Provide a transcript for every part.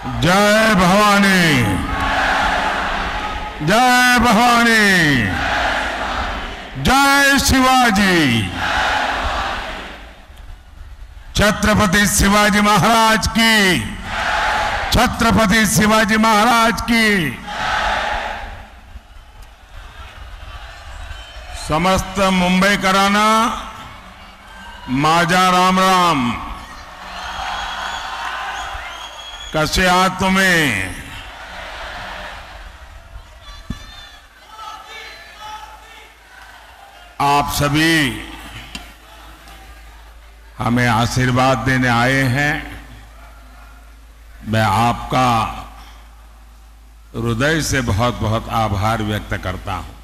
जय भवानी, जय भवानी, जय शिवाजी। छत्रपति शिवाजी महाराज की, छत्रपति शिवाजी महाराज की। समस्त मुंबई कराना माझा राम राम। कसे आहात तुम्ही? आप सभी हमें आशीर्वाद देने आए हैं। मैं आपका हृदय से बहुत बहुत आभार व्यक्त करता हूं।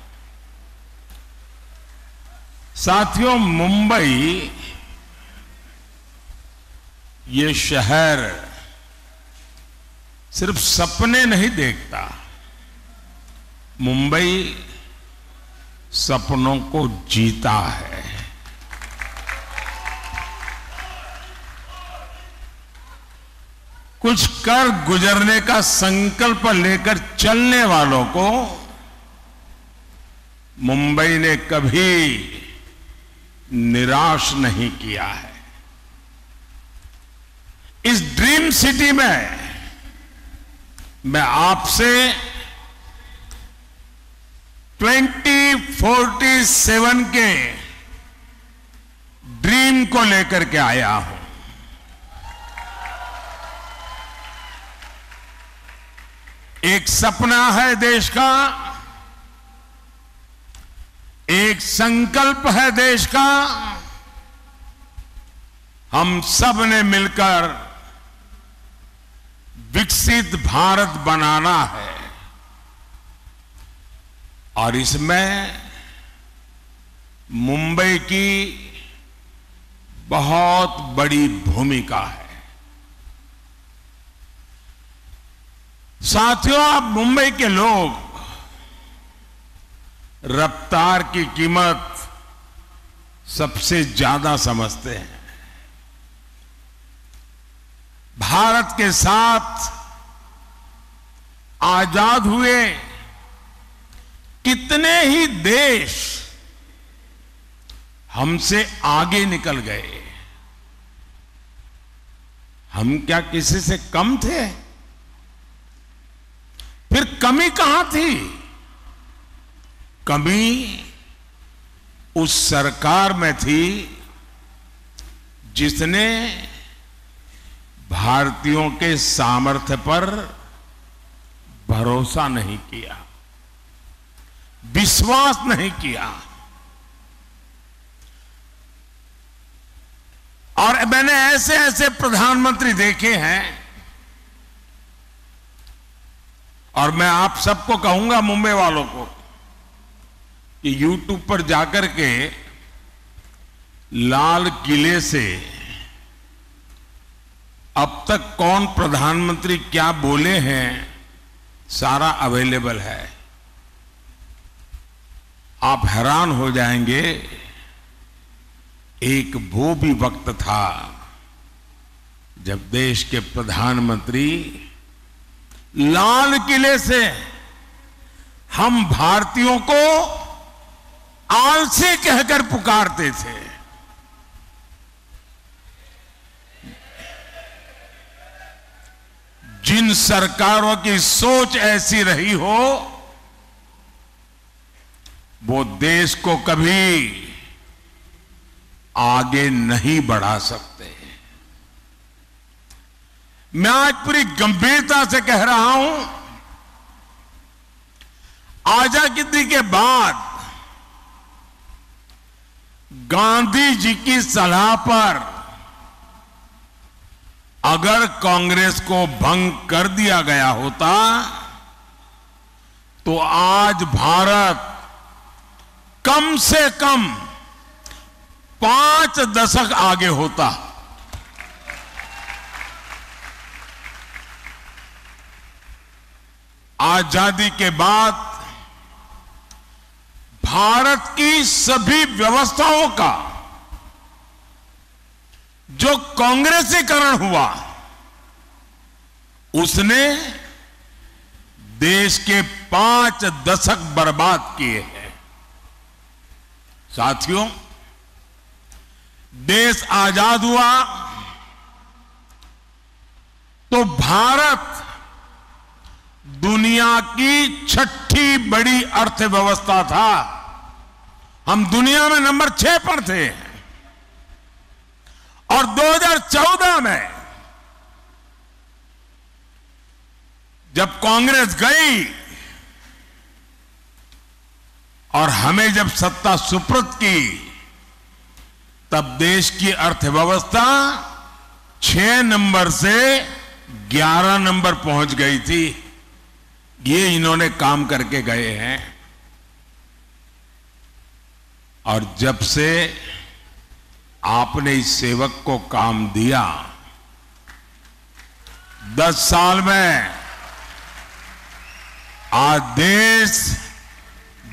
साथियों, मुंबई ये शहर सिर्फ सपने नहीं देखता, मुंबई सपनों को जीता है। कुछ कर गुजरने का संकल्प लेकर चलने वालों को मुंबई ने कभी निराश नहीं किया है। इस ड्रीम सिटी में मैं आपसे 2047 के ड्रीम को लेकर के आया हूं। एक सपना है देश का, एक संकल्प है देश का। हम सब ने मिलकर विकसित भारत बनाना है और इसमें मुंबई की बहुत बड़ी भूमिका है। साथियों, आप मुंबई के लोग रफ्तार की कीमत सबसे ज्यादा समझते हैं। भारत के साथ आजाद हुए कितने ही देश हमसे आगे निकल गए। हम क्या किसी से कम थे? फिर कमी कहां थी? कमी उस सरकार में थी जिसने भारतीयों के सामर्थ्य पर भरोसा नहीं किया, विश्वास नहीं किया। और मैंने ऐसे ऐसे प्रधानमंत्री देखे हैं और मैं आप सबको कहूंगा, मुंबई वालों को, कि YouTube पर जाकर के लाल किले से अब तक कौन प्रधानमंत्री क्या बोले हैं सारा अवेलेबल है। आप हैरान हो जाएंगे। एक वो भी वक्त था जब देश के प्रधानमंत्री लाल किले से हम भारतीयों को आलसी कहकर पुकारते थे। जिन सरकारों की सोच ऐसी रही हो, वो देश को कभी आगे नहीं बढ़ा सकते। मैं आज पूरी गंभीरता से कह रहा हूं, आजादी के बाद गांधी जी की सलाह पर अगर कांग्रेस को भंग कर दिया गया होता तो आज भारत कम से कम 5 दशक आगे होता। आजादी के बाद भारत की सभी व्यवस्थाओं का जो कांग्रेसीकरण हुआ उसने देश के 5 दशक बर्बाद किए हैं। साथियों, देश आजाद हुआ तो भारत दुनिया की 6ठी बड़ी अर्थव्यवस्था था। हम दुनिया में नंबर 6 पर थे और 2014 में जब कांग्रेस गई और हमें जब सत्ता सुपुर्द की, तब देश की अर्थव्यवस्था 6 नंबर से 11 नंबर पहुंच गई थी। ये इन्होंने काम करके गए हैं। और जब से आपने इस सेवक को काम दिया, 10 साल में आज देश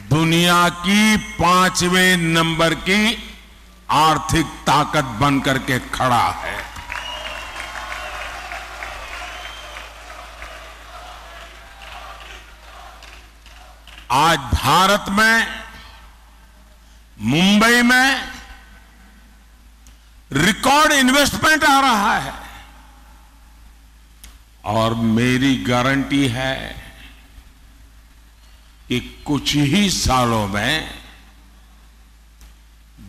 दुनिया की 5वें नंबर की आर्थिक ताकत बनकर के खड़ा है। आज भारत में, मुंबई में रिकॉर्ड इन्वेस्टमेंट आ रहा है और मेरी गारंटी है कि कुछ ही सालों में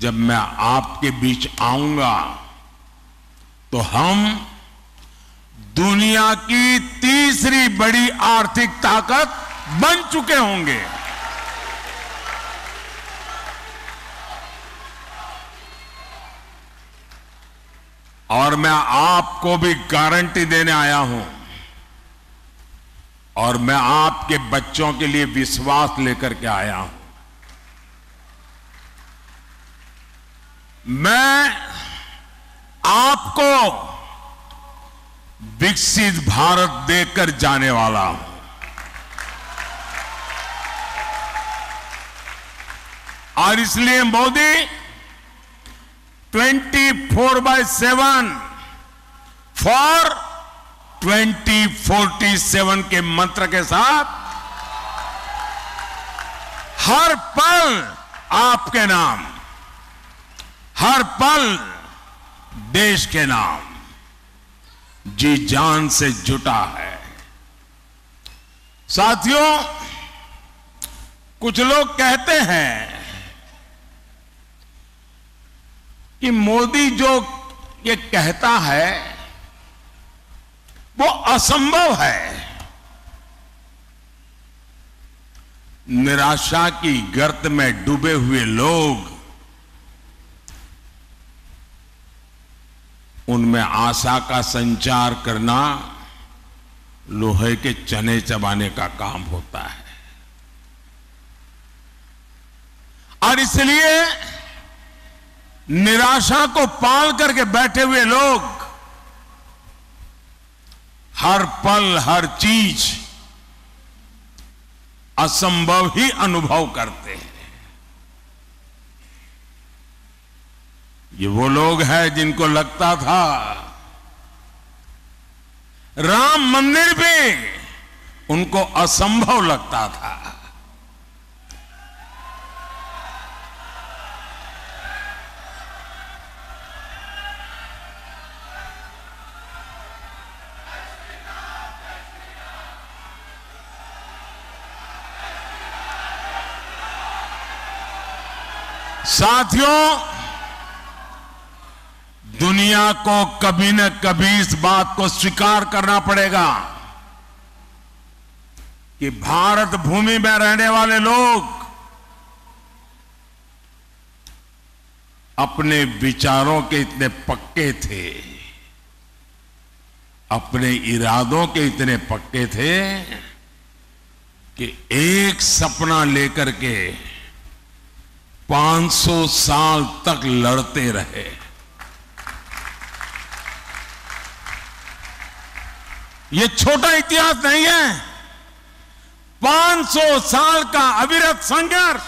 जब मैं आपके बीच आऊंगा तो हम दुनिया की तीसरी बड़ी आर्थिक ताकत बन चुके होंगे। और मैं आपको भी गारंटी देने आया हूं और मैं आपके बच्चों के लिए विश्वास लेकर के आया हूं। मैं आपको विकसित भारत देकर जाने वाला हूं। और इसलिए मोदी 24/7 फॉर 2047 के मंत्र के साथ हर पल आपके नाम, हर पल देश के नाम जी जान से जुटा है। साथियों, कुछ लोग कहते हैं कि मोदी जो ये कहता है वो असंभव है। निराशा की गर्त में डूबे हुए लोग, उनमें आशा का संचार करना लोहे के चने चबाने का काम होता है। और इसलिए निराशा को पाल करके बैठे हुए लोग हर पल, हर चीज असंभव ही अनुभव करते हैं। ये वो लोग हैं जिनको लगता था राम मंदिर भी उनको असंभव लगता था। साथियों, दुनिया को कभी न कभी इस बात को स्वीकार करना पड़ेगा कि भारत भूमि में रहने वाले लोग अपने विचारों के इतने पक्के थे, अपने इरादों के इतने पक्के थे कि एक सपना लेकर के 500 साल तक लड़ते रहे। ये छोटा इतिहास नहीं है। 500 साल का अविरत संघर्ष,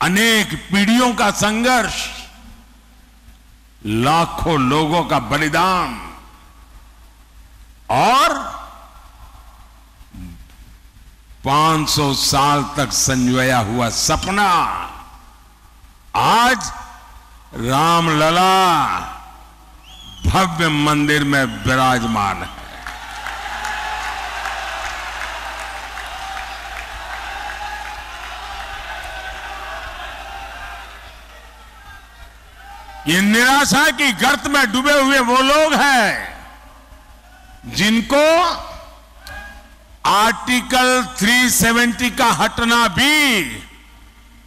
अनेक पीढ़ियों का संघर्ष, लाखों लोगों का बलिदान, और 500 साल तक संजोया हुआ सपना आज रामलला भव्य मंदिर में विराजमान है। ये निराशा की गर्त में डूबे हुए वो लोग हैं जिनको आर्टिकल 370 का हटना भी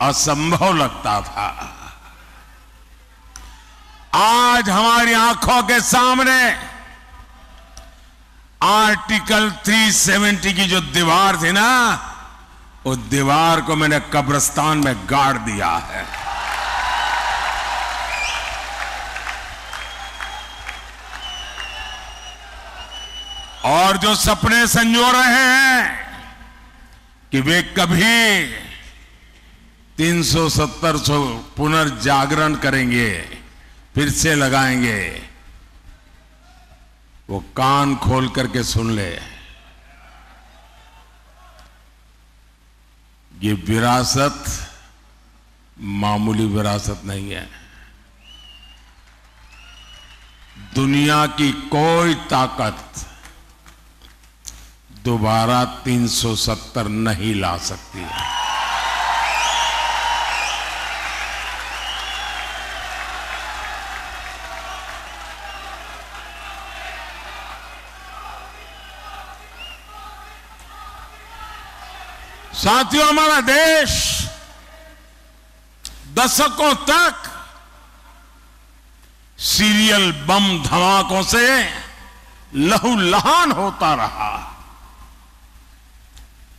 असंभव लगता था। आज हमारी आंखों के सामने आर्टिकल 370 की जो दीवार थी ना, उस दीवार को मैंने कब्रिस्तान में गाड़ दिया है। और जो सपने संजो रहे हैं कि वे कभी 370 पुनर्जागरण करेंगे, फिर से लगाएंगे, वो कान खोल करके सुन ले। ये विरासत मामूली विरासत नहीं है। दुनिया की कोई ताकत दोबारा 370 नहीं ला सकती है। साथियों, हमारा देश दशकों तक सीरियल बम धमाकों से लहूलुहान होता रहा।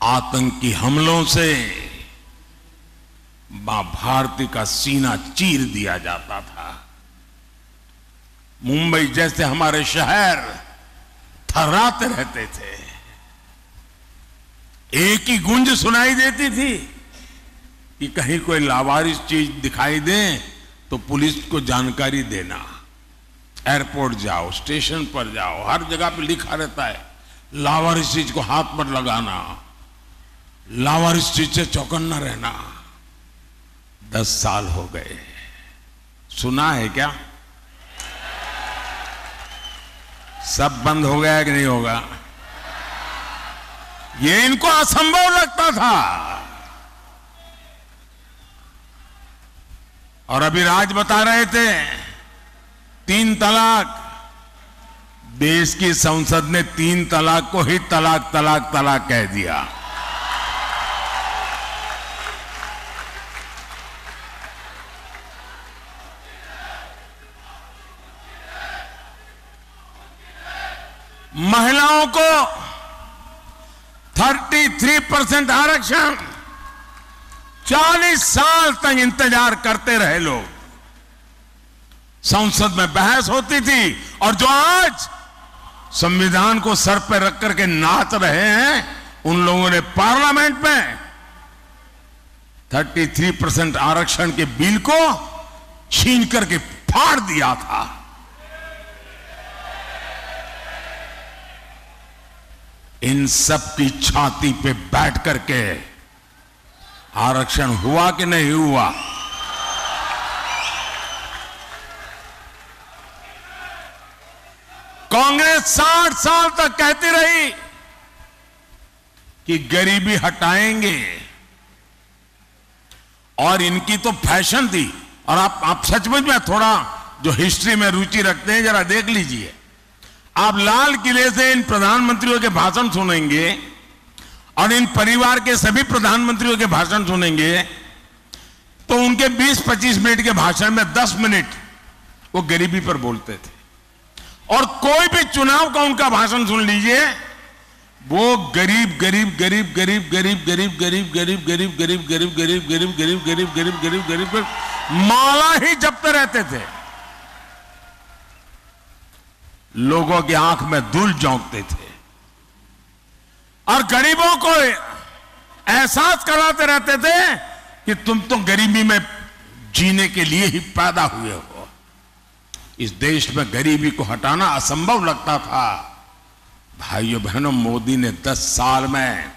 आतंकी हमलों से मां भारती का सीना चीर दिया जाता था। मुंबई जैसे हमारे शहर थर्राते रहते थे। एक ही गूंज सुनाई देती थी कि कहीं कोई लावारिस चीज दिखाई दे तो पुलिस को जानकारी देना। एयरपोर्ट जाओ, स्टेशन पर जाओ, हर जगह पे लिखा रहता है लावारिस चीज को हाथ पर लगाना, लावारिस चीज से चौकन्ना रहना। 10 साल हो गए, सुना है क्या? सब बंद हो गया कि नहीं होगा? ये इनको असंभव लगता था। और अभी राज बता रहे थे 3 तलाक। देश की संसद ने 3 तलाक को ही तलाक तलाक तलाक कह दिया। महिलाओं को 33% आरक्षण, 40 साल तक इंतजार करते रहे लोग। संसद में बहस होती थी और जो आज संविधान को सर पर रख करके नाच रहे हैं, उन लोगों ने पार्लियामेंट में 33% आरक्षण के बिल को छीन करके फाड़ दिया था। इन सब की छाती पे बैठ करके आरक्षण हुआ कि नहीं हुआ? कांग्रेस 60 साल तक कहती रही कि गरीबी हटाएंगे, और इनकी तो फैशन थी। और आप सचमुच में थोड़ा जो हिस्ट्री में रुचि रखते हैं, जरा देख लीजिए। आप लाल किले से इन प्रधानमंत्रियों के भाषण सुनेंगे और इन परिवार के सभी प्रधानमंत्रियों के भाषण सुनेंगे, तो उनके 20-25 मिनट के भाषण में 10 मिनट वो गरीबी पर बोलते थे। और कोई भी चुनाव का उनका भाषण सुन लीजिए, वो गरीब गरीब गरीब गरीब गरीब गरीब गरीब गरीब गरीब गरीब गरीब गरीब गरीब गरीब गरीब गरीब गरीब गरीब माला ही जपते रहते थे। लोगों की आंख में धूल झोंकते थे और गरीबों को एहसास कराते रहते थे कि तुम तो गरीबी में जीने के लिए ही पैदा हुए हो। इस देश में गरीबी को हटाना असंभव लगता था। भाइयों बहनों, मोदी ने 10 साल में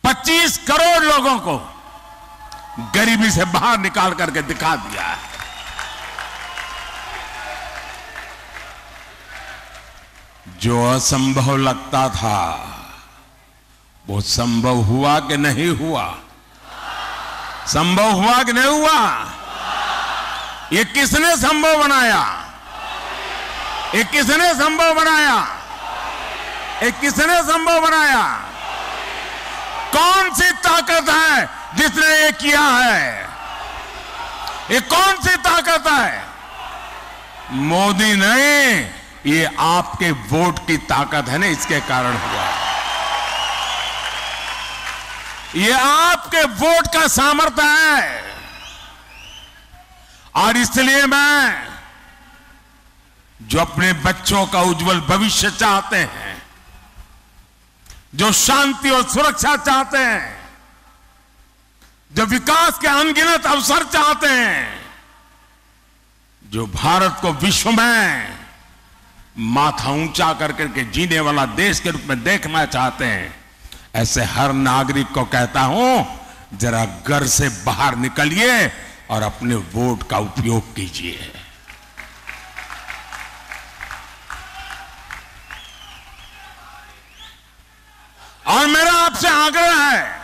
25 करोड़ लोगों को गरीबी से बाहर निकाल करके दिखा दिया है। जो असंभव लगता था वो संभव हुआ कि नहीं हुआ? संभव हुआ कि नहीं हुआ? ये किसने संभव बनाया? ये किसने संभव बनाया? ये किसने संभव बनाया? कौन सी ताकत है जिसने ये किया है? ये कौन सी ताकत है? मोदी नहीं, ये आपके वोट की ताकत है ना, इसके कारण हुआ। ये आपके वोट का सामर्थ्य है। और इसलिए मैं, जो अपने बच्चों का उज्जवल भविष्य चाहते हैं, जो शांति और सुरक्षा चाहते हैं, जो विकास के अनगिनत अवसर चाहते हैं, जो भारत को विश्व में माथा ऊंचा करके जीने वाला देश के रूप में देखना चाहते हैं, ऐसे हर नागरिक को कहता हूं, जरा घर से बाहर निकलिए और अपने वोट का उपयोग कीजिए। और मेरा आपसे आग्रह है,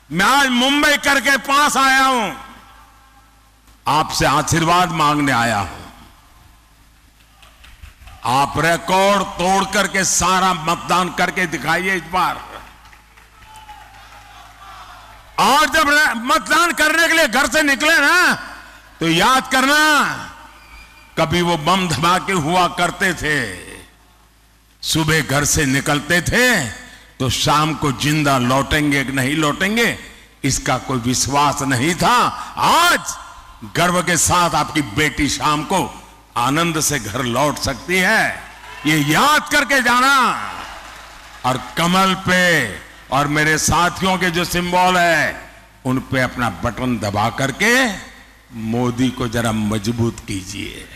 मैं आज मुंबई करके पास आया हूं, आपसे आशीर्वाद मांगने आया हूं। आप रिकॉर्ड तोड़ करके सारा मतदान करके दिखाइए इस बार। और जब मतदान करने के लिए घर से निकले ना, तो याद करना, कभी वो बम धमाके हुआ करते थे, सुबह घर से निकलते थे तो शाम को जिंदा लौटेंगे कि नहीं लौटेंगे इसका कोई विश्वास नहीं था। आज गर्व के साथ आपकी बेटी शाम को आनंद से घर लौट सकती है, ये याद करके जाना। और कमल पे और मेरे साथियों के जो सिंबल है उन पे अपना बटन दबा करके मोदी को जरा मजबूत कीजिए।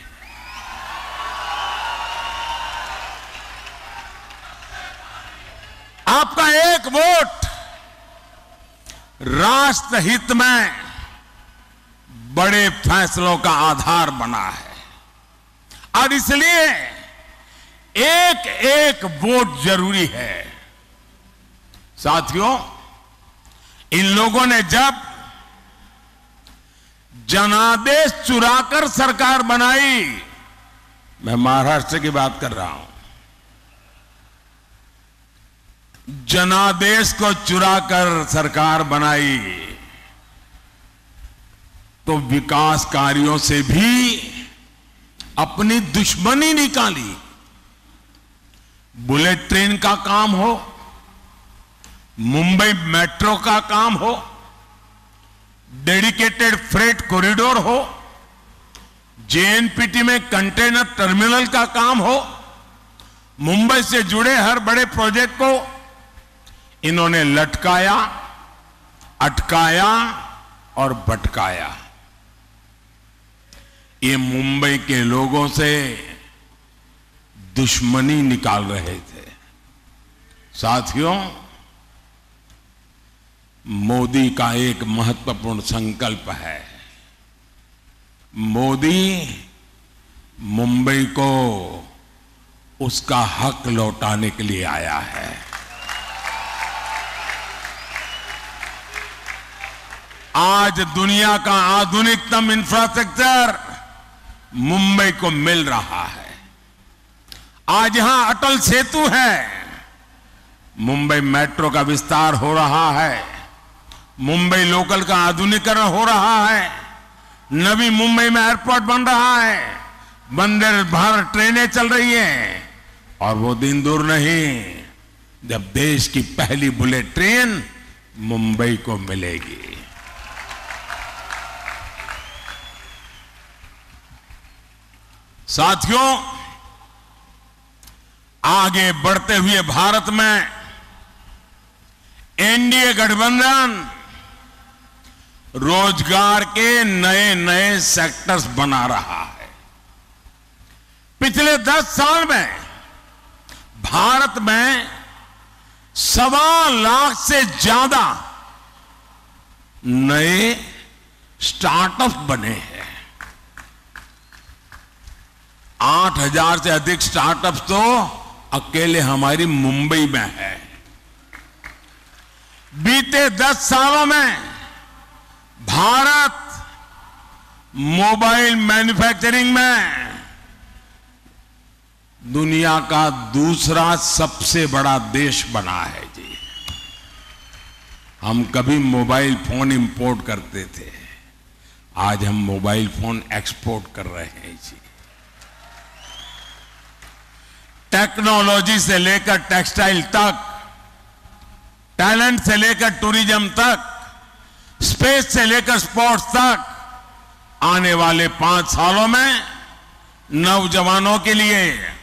आपका एक वोट राष्ट्र हित में बड़े फैसलों का आधार बना है, और इसलिए एक एक वोट जरूरी है। साथियों, इन लोगों ने जब जनादेश चुराकर सरकार बनाई, मैं महाराष्ट्र की बात कर रहा हूं, जनादेश को चुराकर सरकार बनाई, तो विकास कार्यों से भी अपनी दुश्मनी निकाली। बुलेट ट्रेन का काम हो, मुंबई मेट्रो का काम हो, डेडिकेटेड फ्रेट कॉरिडोर हो, जेएनपीटी में कंटेनर टर्मिनल का काम हो, मुंबई से जुड़े हर बड़े प्रोजेक्ट को इन्होंने लटकाया, अटकाया और भटकाया। ये मुंबई के लोगों से दुश्मनी निकाल रहे थे। साथियों, मोदी का एक महत्वपूर्ण संकल्प है। मोदी मुंबई को उसका हक लौटाने के लिए आया है। आज दुनिया का आधुनिकतम इंफ्रास्ट्रक्चर मुंबई को मिल रहा है। आज यहां अटल सेतु है, मुंबई मेट्रो का विस्तार हो रहा है, मुंबई लोकल का आधुनिकीकरण हो रहा है, नवी मुंबई में एयरपोर्ट बन रहा है, वंदे भारत ट्रेनें चल रही हैं, और वो दिन दूर नहीं जब देश की पहली बुलेट ट्रेन मुंबई को मिलेगी। साथियों, आगे बढ़ते हुए भारत में एनडीए गठबंधन रोजगार के नए नए सेक्टर्स बना रहा है। पिछले 10 साल में भारत में 1.25 लाख से ज्यादा नए स्टार्टअप बने हैं। 8,000 से अधिक स्टार्टअप्स तो अकेले हमारी मुंबई में है। बीते 10 सालों में भारत मोबाइल मैन्युफैक्चरिंग में दुनिया का दूसरा सबसे बड़ा देश बना है जी। हम कभी मोबाइल फोन इंपोर्ट करते थे, आज हम मोबाइल फोन एक्सपोर्ट कर रहे हैं जी। टेक्नोलॉजी से लेकर टेक्सटाइल तक, टैलेंट से लेकर टूरिज्म तक, स्पेस से लेकर स्पोर्ट्स तक, आने वाले 5 सालों में नौजवानों के लिए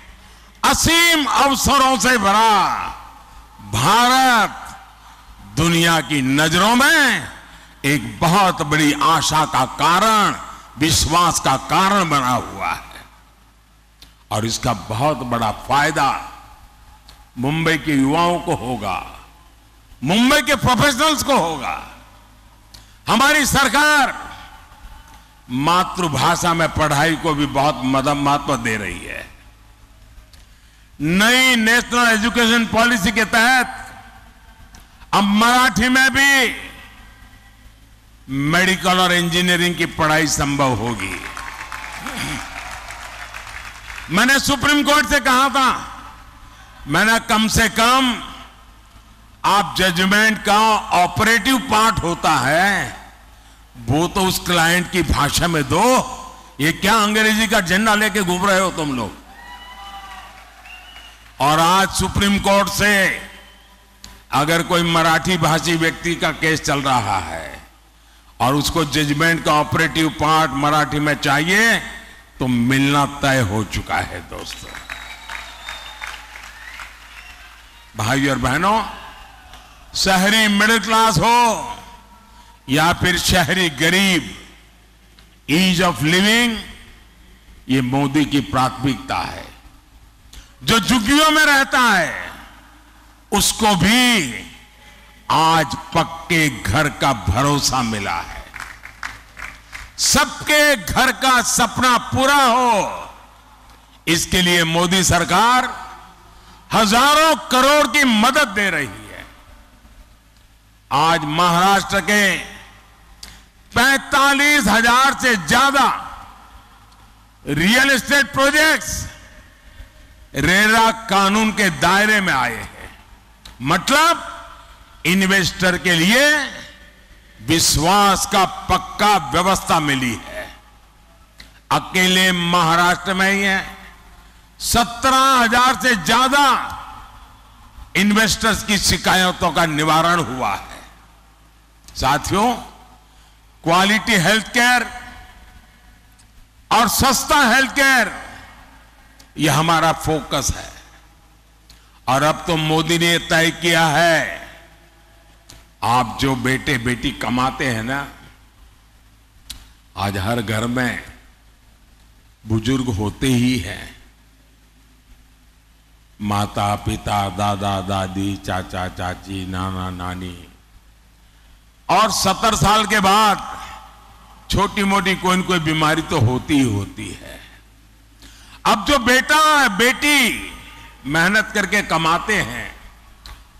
असीम अवसरों से भरा भारत दुनिया की नजरों में एक बहुत बड़ी आशा का कारण, विश्वास का कारण बना हुआ है। और इसका बहुत बड़ा फायदा मुंबई के युवाओं को होगा, मुंबई के प्रोफेशनल्स को होगा। हमारी सरकार मातृभाषा में पढ़ाई को भी बहुत महत्व दे रही है। नई नेशनल एजुकेशन पॉलिसी के तहत अब मराठी में भी मेडिकल और इंजीनियरिंग की पढ़ाई संभव होगी। मैंने सुप्रीम कोर्ट से कहा था, मैंने कम से कम आप जजमेंट का ऑपरेटिव पार्ट होता है वो तो उस क्लाइंट की भाषा में दो। ये क्या अंग्रेजी का झंडा लेके घूम रहे हो तुम लोग। और आज सुप्रीम कोर्ट से अगर कोई मराठी भाषी व्यक्ति का केस चल रहा है और उसको जजमेंट का ऑपरेटिव पार्ट मराठी में चाहिए तो मिलना तय हो चुका है। दोस्तों, भाइयों और बहनों, शहरी मिडिल क्लास हो या फिर शहरी गरीब, ईज ऑफ लिविंग ये मोदी की प्राथमिकता है। जो झुग्गियों में रहता है उसको भी आज पक्के घर का भरोसा मिला है। सबके घर का सपना पूरा हो, इसके लिए मोदी सरकार हजारों करोड़ की मदद दे रही है। आज महाराष्ट्र के 45,000 से ज्यादा रियल एस्टेट प्रोजेक्ट्स रेरा कानून के दायरे में आए हैं। मतलब इन्वेस्टर के लिए विश्वास का पक्का व्यवस्था मिली है। अकेले महाराष्ट्र में ही है 17,000 से ज्यादा इन्वेस्टर्स की शिकायतों का निवारण हुआ है। साथियों, क्वालिटी हेल्थ केयर और सस्ता हेल्थ केयर यह हमारा फोकस है। और अब तो मोदी ने तय किया है, आप जो बेटे बेटी कमाते हैं ना, आज हर घर में बुजुर्ग होते ही हैं। माता पिता, दादा दादी, चाचा चाची, नाना नानी, और 70 साल के बाद छोटी मोटी कोई न कोई बीमारी तो होती ही होती है। अब जो बेटा बेटी मेहनत करके कमाते हैं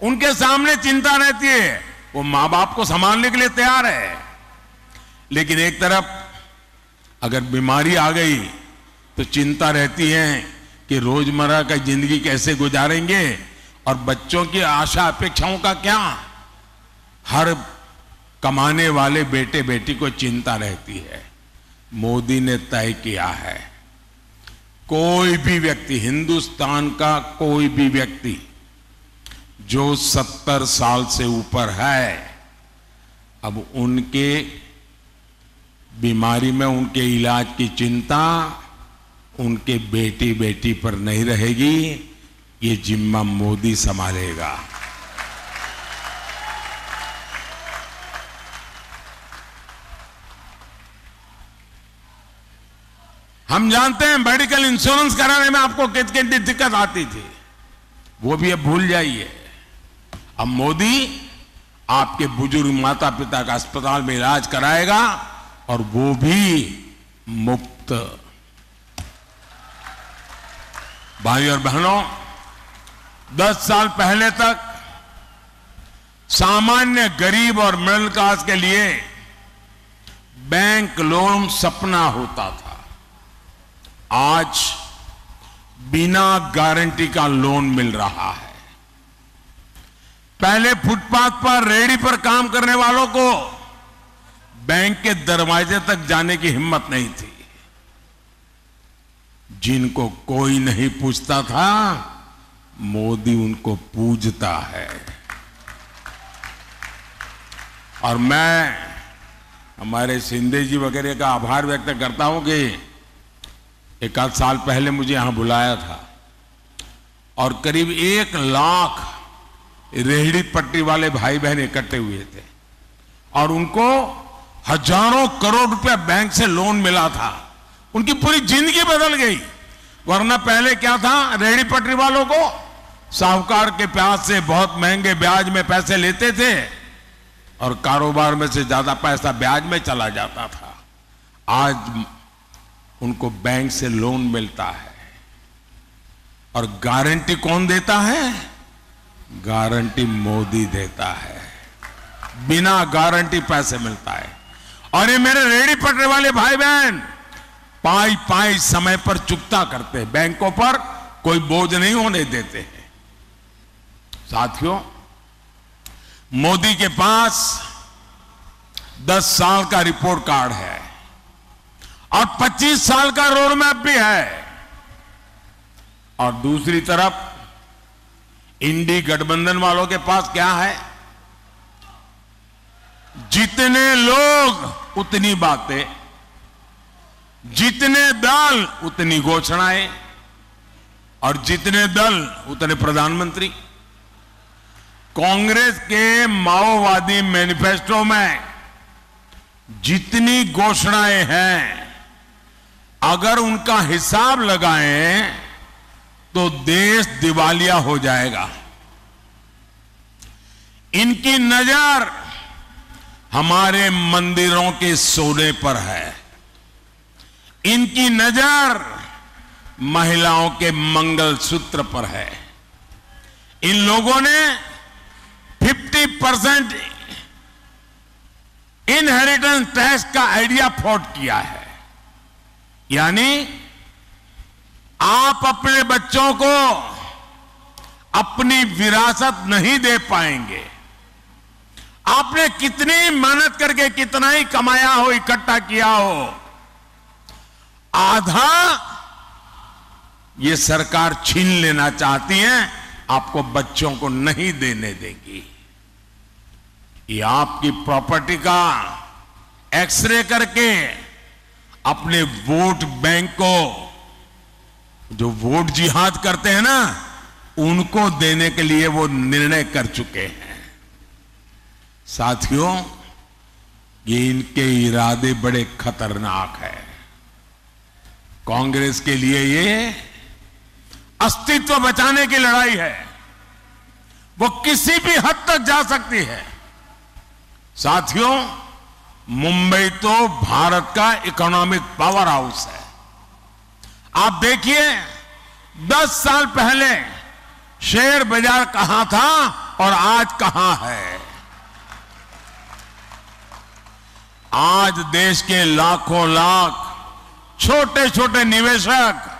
उनके सामने चिंता रहती है, वो मां बाप को संभालने के लिए तैयार है, लेकिन एक तरफ अगर बीमारी आ गई तो चिंता रहती है कि रोजमर्रा का जिंदगी कैसे गुजारेंगे और बच्चों की आशा अपेक्षाओं का क्या। हर कमाने वाले बेटे बेटी को चिंता रहती है। मोदी ने तय किया है, कोई भी व्यक्ति, हिंदुस्तान का कोई भी व्यक्ति जो 70 साल से ऊपर है, अब उनके बीमारी में उनके इलाज की चिंता उनके बेटी बेटी पर नहीं रहेगी। ये जिम्मा मोदी संभालेगा। हम जानते हैं मेडिकल इंश्योरेंस कराने में आपको कितनी दिक्कत आती थी। वो भी अब भूल जाइए। अब मोदी आपके बुजुर्ग माता पिता का अस्पताल में इलाज कराएगा और वो भी मुफ्त। भाई और बहनों, 10 साल पहले तक सामान्य गरीब और मिडिल क्लास के लिए बैंक लोन सपना होता था। आज बिना गारंटी का लोन मिल रहा है। पहले फुटपाथ पर रेहड़ी पर काम करने वालों को बैंक के दरवाजे तक जाने की हिम्मत नहीं थी। जिनको कोई नहीं पूछता था, मोदी उनको पूजता है। और मैं हमारे शिंदे जी वगैरह का आभार व्यक्त करता हूं कि एक आध साल पहले मुझे यहां बुलाया था और करीब 1 लाख रेहड़ी पट्टी वाले भाई बहन इकट्ठे हुए थे और उनको हजारों करोड़ रुपया बैंक से लोन मिला था। उनकी पूरी जिंदगी बदल गई। वरना पहले क्या था, रेहड़ी पटरी वालों को साहूकार के प्यास से बहुत महंगे ब्याज में पैसे लेते थे और कारोबार में से ज्यादा पैसा ब्याज में चला जाता था। आज उनको बैंक से लोन मिलता है। और गारंटी कौन देता है? गारंटी मोदी देता है। बिना गारंटी पैसे मिलता है। और ये मेरे रेहड़ी पटरी वाले भाई बहन पाई पाई समय पर चुकता करते हैं। बैंकों पर कोई बोझ नहीं होने देते हैं। साथियों, मोदी के पास 10 साल का रिपोर्ट कार्ड है और 25 साल का रोड मैप भी है। और दूसरी तरफ इंडी गठबंधन वालों के पास क्या है? जितने लोग उतनी बातें, जितने दल उतनी घोषणाएं और जितने दल उतने प्रधानमंत्री। कांग्रेस के माओवादी मैनिफेस्टो में जितनी घोषणाएं हैं, अगर उनका हिसाब लगाएं तो देश दिवालिया हो जाएगा। इनकी नजर हमारे मंदिरों के सोने पर है। इनकी नजर महिलाओं के मंगलसूत्र पर है। इन लोगों ने 50% इनहेरिटेंस टैक्स का आइडिया फ्लॉट किया है। यानी आप अपने बच्चों को अपनी विरासत नहीं दे पाएंगे। आपने कितनी मेहनत करके कितना ही कमाया हो, इकट्ठा किया हो, आधा ये सरकार छीन लेना चाहती है, आपको बच्चों को नहीं देने देगी। ये आपकी प्रॉपर्टी का एक्सरे करके अपने वोट बैंक को, जो वोट जिहाद करते हैं ना, उनको देने के लिए वो निर्णय कर चुके हैं। साथियों, ये इनके इरादे बड़े खतरनाक हैं। कांग्रेस के लिए ये अस्तित्व बचाने की लड़ाई है। वो किसी भी हद तक जा सकती है। साथियों, मुंबई तो भारत का इकोनॉमिक पावर हाउस है। आप देखिए, 10 साल पहले शेयर बाजार कहां था और आज कहां है। आज देश के लाखों लाख छोटे छोटे निवेशक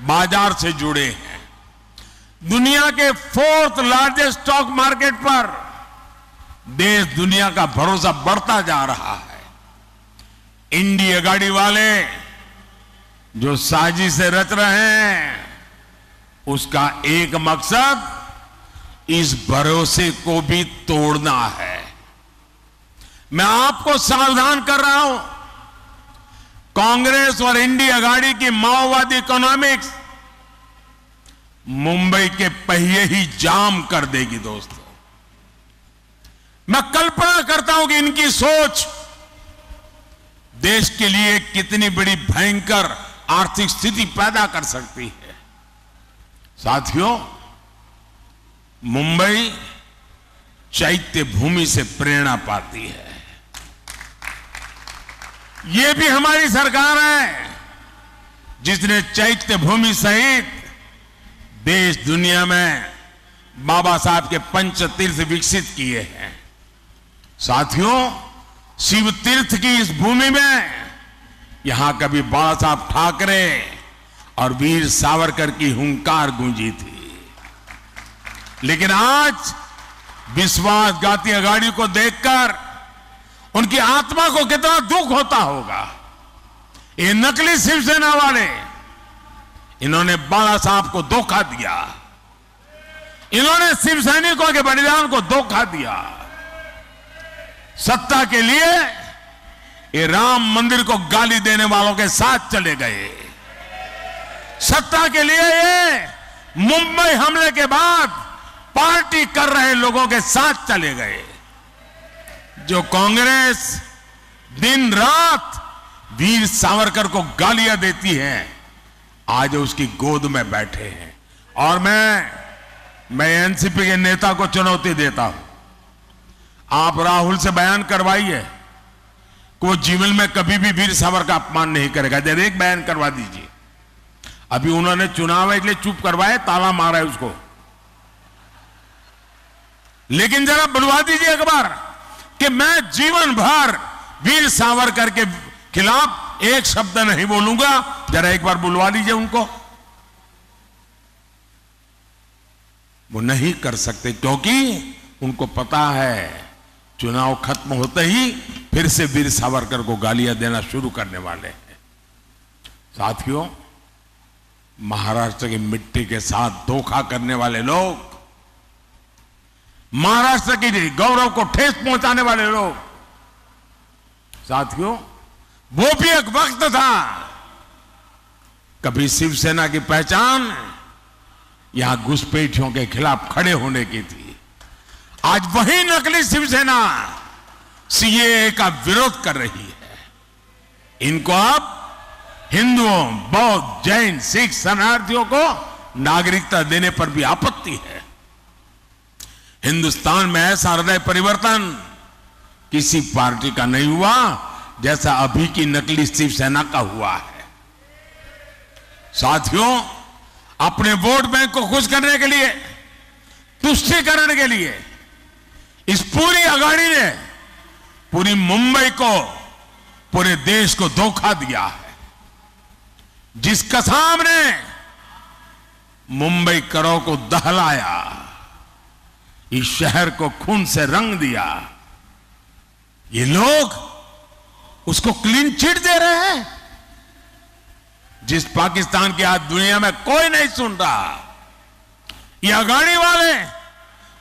बाजार से जुड़े हैं। दुनिया के 4th लार्जेस्ट स्टॉक मार्केट पर देश दुनिया का भरोसा बढ़ता जा रहा है। इंडिया गाड़ी वाले जो साजिश से रच रहे हैं, उसका एक मकसद इस भरोसे को भी तोड़ना है। मैं आपको सावधान कर रहा हूं, कांग्रेस और इंडिया गाड़ी की माओवादी इकोनॉमिक्स मुंबई के पहिए ही जाम कर देगी। दोस्तों, मैं कल्पना करता हूं कि इनकी सोच देश के लिए कितनी बड़ी भयंकर आर्थिक स्थिति पैदा कर सकती है। साथियों, मुंबई चैत्य भूमि से प्रेरणा पाती है। ये भी हमारी सरकार है जिसने चैत्य भूमि सहित देश दुनिया में बाबा साहब के पंच तीर्थ विकसित किए हैं। साथियों, शिव तीर्थ की इस भूमि में यहां कभी बाबा साहब ठाकरे और वीर सावरकर की हुंकार गूंजी थी, लेकिन आज विश्वासघाती अघाड़ी को देखकर उनकी आत्मा को कितना दुख होता होगा। ये नकली शिवसेना वाले, इन्होंने बाला साहब को धोखा दिया, इन्होंने शिव सैनिकों के बलिदान को धोखा दिया। सत्ता के लिए ये राम मंदिर को गाली देने वालों के साथ चले गए। सत्ता के लिए ये मुंबई हमले के बाद पार्टी कर रहे लोगों के साथ चले गए। जो कांग्रेस दिन रात वीर सावरकर को गालियां देती है, आज उसकी गोद में बैठे हैं। और मैं एनसीपी के नेता को चुनौती देता हूं, आप राहुल से बयान करवाइए कि वो जीवन में कभी भी वीर सावरकर का अपमान नहीं करेगा। जब एक बयान करवा दीजिए। अभी उन्होंने चुनाव है इसलिए चुप करवाए, ताला मारा है उसको, लेकिन जरा बुलवा दीजिए एक बार कि मैं जीवन भर वीर सावरकर के खिलाफ एक शब्द नहीं बोलूंगा। जरा एक बार बुलवा लीजिए उनको। वो नहीं कर सकते क्योंकि उनको पता है चुनाव खत्म होते ही फिर से वीर सावरकर को गालियां देना शुरू करने वाले हैं। साथियों, महाराष्ट्र की मिट्टी के साथ धोखा करने वाले लोग, महाराष्ट्र की गौरव को ठेस पहुंचाने वाले लोग, साथियों, वो भी एक वक्त था कभी शिवसेना की पहचान यहां घुसपैठियों के खिलाफ खड़े होने की थी। आज वही नकली शिवसेना सीएए का विरोध कर रही है। इनको अब हिंदुओं, बौद्ध, जैन, सिख शरणार्थियों को नागरिकता देने पर भी आपत्ति है। हिंदुस्तान में ऐसा हृदय परिवर्तन किसी पार्टी का नहीं हुआ जैसा अभी की नकली शिवसेना का हुआ है। साथियों, अपने वोट बैंक को खुश करने के लिए, तुष्टीकरण के लिए इस पूरी अघाड़ी ने पूरी मुंबई को, पूरे देश को धोखा दिया है। जिस कसाब ने मुंबई करों को दहलाया, इस शहर को खून से रंग दिया, ये लोग उसको क्लीन चिट दे रहे हैं। जिस पाकिस्तान की आज दुनिया में कोई नहीं सुन रहा, ये अघाड़ी वाले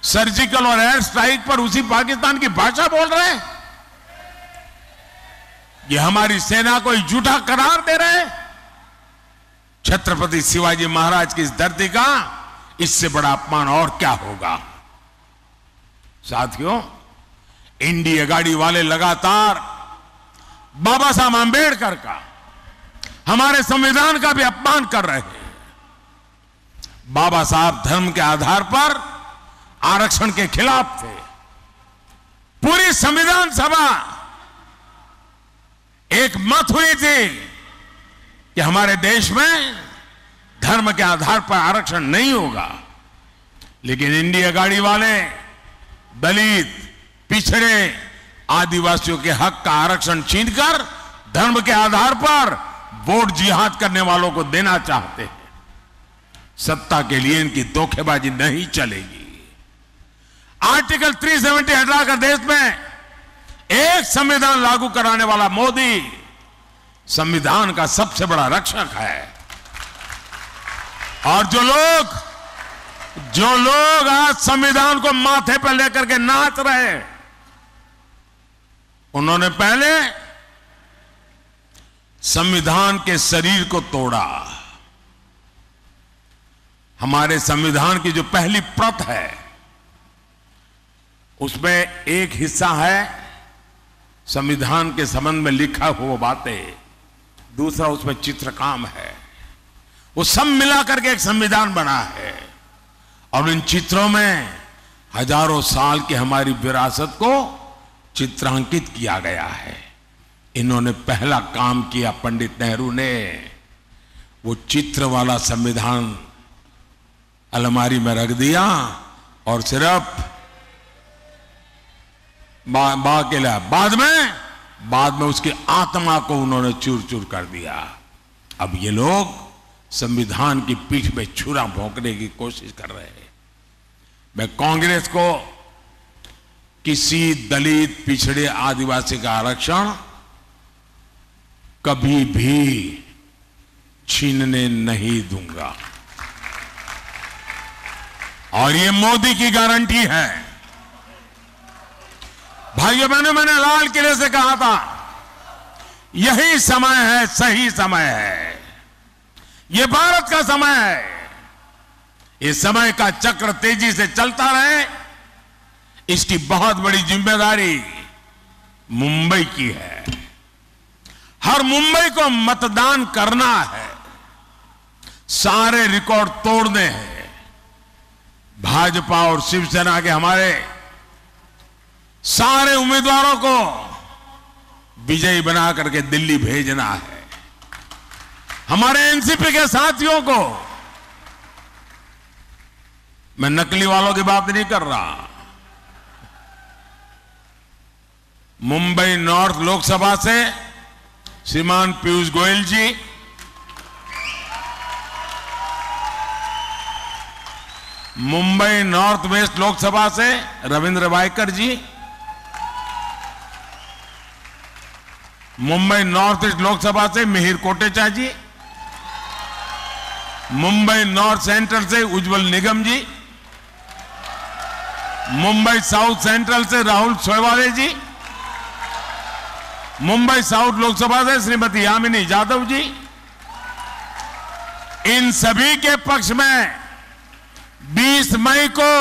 सर्जिकल और एयर स्ट्राइक पर उसी पाकिस्तान की भाषा बोल रहे हैं। ये हमारी सेना को झूठा करार दे रहे हैं। छत्रपति शिवाजी महाराज की इस धरती का इससे बड़ा अपमान और क्या होगा। साथियों, इंडी अघाड़ी वाले लगातार बाबा साहब आंबेडकर का, हमारे संविधान का भी अपमान कर रहे हैं। बाबा साहब धर्म के आधार पर आरक्षण के खिलाफ थे। पूरी संविधान सभा एक मत हुई थी कि हमारे देश में धर्म के आधार पर आरक्षण नहीं होगा, लेकिन इंडिया अघाड़ी वाले दलित, पिछड़े, आदिवासियों के हक का आरक्षण छीनकर धर्म के आधार पर वोट जिहाद करने वालों को देना चाहते हैं। सत्ता के लिए इनकी धोखेबाजी नहीं चलेगी। आर्टिकल 370 हटाकर देश में एक संविधान लागू कराने वाला मोदी संविधान का सबसे बड़ा रक्षक है। और जो लोग आज संविधान को माथे पर लेकर के नाच रहे हैं, उन्होंने पहले संविधान के शरीर को तोड़ा। हमारे संविधान की जो पहली प्रत है उसमें एक हिस्सा है संविधान के संबंध में लिखा हुआ बातें, दूसरा उसमें चित्रकाम है। वो सब मिलाकर के एक संविधान बना है। और इन चित्रों में हजारों साल की हमारी विरासत को चित्रांकित किया गया है। इन्होंने पहला काम किया, पंडित नेहरू ने वो चित्र वाला संविधान अलमारी में रख दिया और सिर्फ बाद में उसकी आत्मा को उन्होंने चूर चूर कर दिया। अब ये लोग संविधान की पीठ में छुरा भोंकने की कोशिश कर रहे हैं। मैं कांग्रेस को किसी दलित, पिछड़े, आदिवासी का आरक्षण कभी भी छीनने नहीं दूंगा और ये मोदी की गारंटी है। भाइयों बहनों, मैंने लाल किले से कहा था यही समय है, सही समय है, ये भारत का समय है। इस समय का चक्र तेजी से चलता रहे, इसकी बहुत बड़ी जिम्मेदारी मुंबई की है। हर मुंबई को मतदान करना है, सारे रिकॉर्ड तोड़ने हैं। भाजपा और शिवसेना के हमारे सारे उम्मीदवारों को विजयी बना करके दिल्ली भेजना है। हमारे एनसीपी के साथियों को, मैं नकली वालों की बात नहीं कर रहा, मुंबई नॉर्थ लोकसभा से श्रीमान पीयूष गोयल जी, मुंबई नॉर्थ वेस्ट लोकसभा से रविंद्र वायकर जी, मुंबई नॉर्थ ईस्ट लोकसभा से मिहिर कोटेचा जी, मुंबई नॉर्थ सेंट्रल से उज्जवल निगम जी, मुंबई साउथ सेंट्रल से राहुल सोयवाले जी, मुंबई साउथ लोकसभा से श्रीमती यामिनी यादव जी, इन सभी के पक्ष में 20 मई को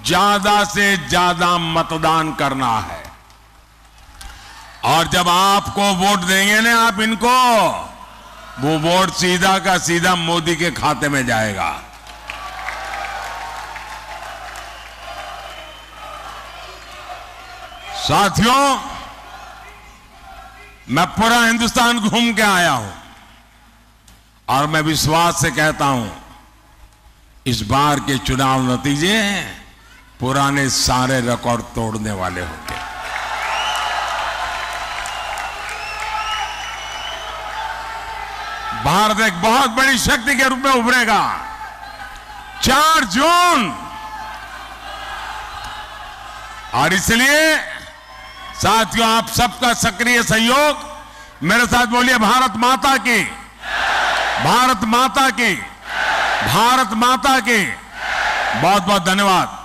ज्यादा से ज्यादा मतदान करना है। और जब आपको वोट देंगे ना आप इनको, वो वोट सीधा का सीधा मोदी के खाते में जाएगा। साथियों, मैं पूरा हिंदुस्तान घूम के आया हूं और मैं विश्वास से कहता हूं इस बार के चुनाव नतीजे पुराने सारे रिकॉर्ड तोड़ने वाले होंगे। भारत एक बहुत बड़ी शक्ति के रूप में उभरेगा। 4 जून, और इसलिए साथियों आप सबका सक्रिय सहयोग, मेरे साथ बोलिए भारत माता की, भारत माता की, भारत माता की। बहुत बहुत धन्यवाद।